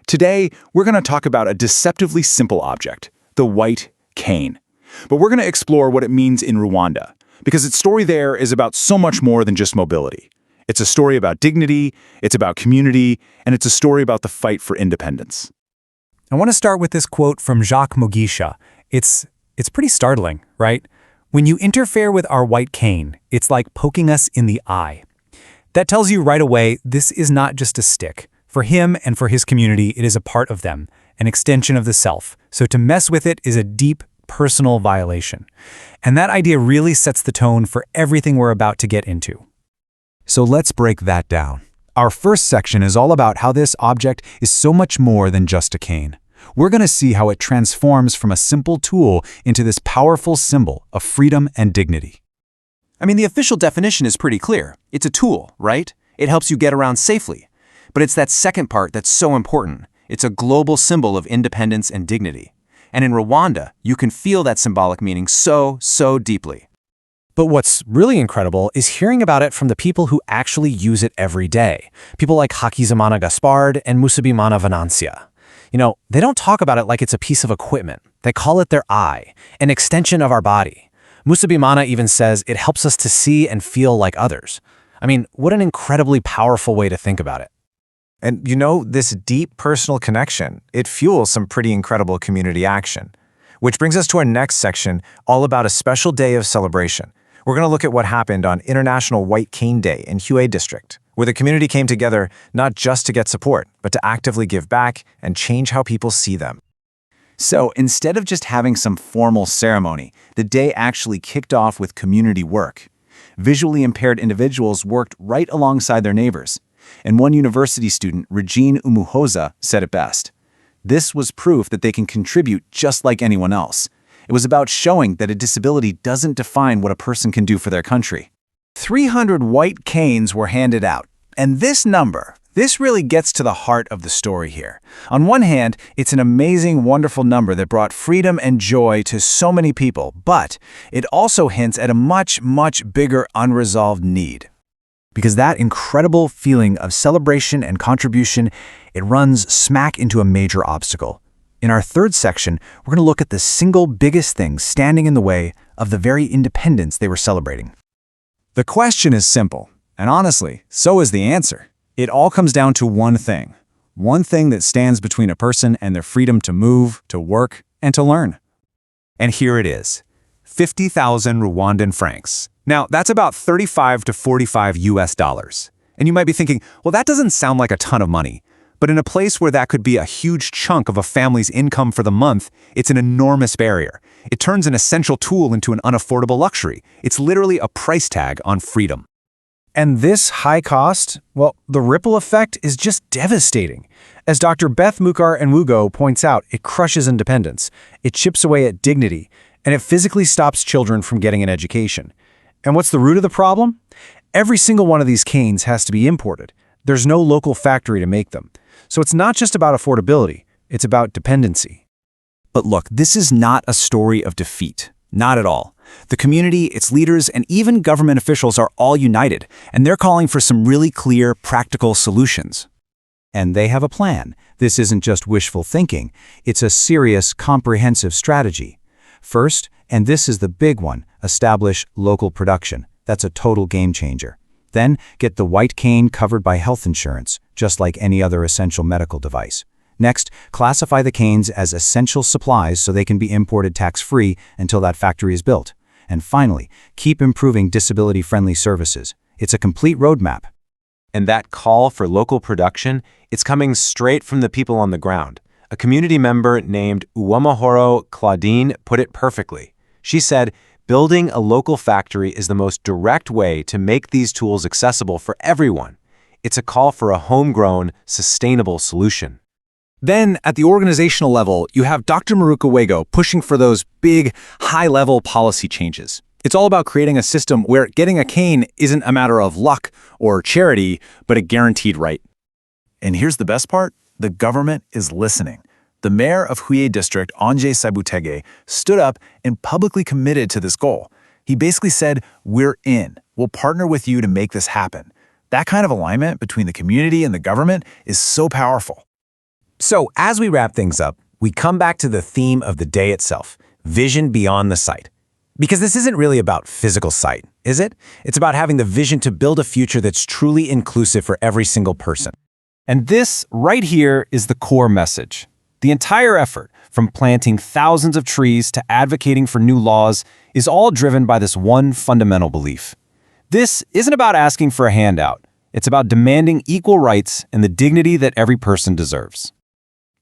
Today, we're going to talk about a deceptively simple object, the white cane. But we're going to explore what it means in Rwanda, because its story there is about so much more than just mobility. It's a story about dignity, it's about community, and it's a story about the fight for independence. I want to start with this quote from Jacques Mugisha. It's pretty startling, right? When you interfere with our white cane, it's like poking us in the eye. That tells you right away this is not just a stick. For him and for his community, it is a part of them, an extension of the self. So to mess with it is a deep, personal violation. And that idea really sets the tone for everything we're about to get into. So let's break that down. Our first section is all about how this object is so much more than just a cane. We're going to see how it transforms from a simple tool into this powerful symbol of freedom and dignity. I mean, the official definition is pretty clear. It's a tool, right? It helps you get around safely. But it's that second part that's so important. It's a global symbol of independence and dignity. And in Rwanda, you can feel that symbolic meaning so deeply. But what's really incredible is hearing about it from the people who actually use it every day. People like Hakizimana Gaspard and Musabimana Venantia. You know, they don't talk about it like it's a piece of equipment. They call it their eye, an extension of our body. Musabimana even says it helps us to see and feel like others. I mean, what an incredibly powerful way to think about it. And you know, this deep personal connection, it fuels some pretty incredible community action. Which brings us to our next section, all about a special day of celebration. We're going to look at what happened on International White Cane Day in Huye District, where the community came together not just to get support, but to actively give back and change how people see them. So instead of just having some formal ceremony, the day actually kicked off with community work. Visually impaired individuals worked right alongside their neighbors. And one university student, Regine Umuhoza, said it best. This was proof that they can contribute just like anyone else. It was about showing that a disability doesn't define what a person can do for their country. 300 white canes were handed out. And this number, this really gets to the heart of the story here. On one hand, it's an amazing, wonderful number that brought freedom and joy to so many people, but it also hints at a much bigger unresolved need. Because that incredible feeling of celebration and contribution, it runs smack into a major obstacle. In our third section, we're going to look at the single biggest thing standing in the way of the very independence they were celebrating. The question is simple, and honestly, so is the answer. It all comes down to one thing that stands between a person and their freedom to move, to work, and to learn. And here it is, 50,000 Rwandan francs. Now, that's about 35 to 45 US dollars. And you might be thinking, well, that doesn't sound like a ton of money. But in a place where that could be a huge chunk of a family's income for the month, it's an enormous barrier. It turns an essential tool into an unaffordable luxury. It's literally a price tag on freedom. And this high cost, well, the ripple effect is just devastating. As Dr. Beth Mukar-Enwugo points out, it crushes independence, it chips away at dignity, and it physically stops children from getting an education. And what's the root of the problem? Every single one of these canes has to be imported. There's no local factory to make them. So it's not just about affordability, it's about dependency. But look, this is not a story of defeat. Not at all. The community, its leaders, and even government officials are all united, and they're calling for some really clear, practical solutions. And they have a plan. This isn't just wishful thinking. It's a serious, comprehensive strategy. First, and this is the big one, establish local production. That's a total game changer. Then, get the white cane covered by health insurance, just like any other essential medical device. Next, classify the canes as essential supplies so they can be imported tax-free until that factory is built. And finally, keep improving disability-friendly services. It's a complete roadmap. And that call for local production, it's coming straight from the people on the ground. A community member named Uwamahoro Claudine put it perfectly. She said, building a local factory is the most direct way to make these tools accessible for everyone. It's a call for a homegrown, sustainable solution. Then, at the organizational level, you have Dr. Mukwege pushing for those big, high-level policy changes. It's all about creating a system where getting a cane isn't a matter of luck or charity, but a guaranteed right. And here's the best part. The government is listening. The mayor of Huye District, Anje Sabutege, stood up and publicly committed to this goal. He basically said, "We're in. We'll partner with you to make this happen." That kind of alignment between the community and the government is so powerful. So, as we wrap things up, we come back to the theme of the day itself, vision beyond the sight. Because this isn't really about physical sight, is it? It's about having the vision to build a future that's truly inclusive for every single person. And this, right here, is the core message. The entire effort, from planting thousands of trees to advocating for new laws, is all driven by this one fundamental belief. This isn't about asking for a handout. It's about demanding equal rights and the dignity that every person deserves.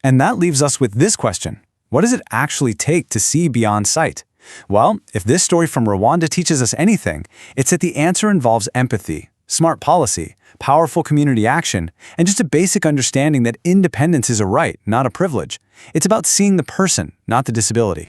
And that leaves us with this question. What does it actually take to see beyond sight? Well, if this story from Rwanda teaches us anything, it's that the answer involves empathy, smart policy, powerful community action, and just a basic understanding that independence is a right, not a privilege. It's about seeing the person, not the disability.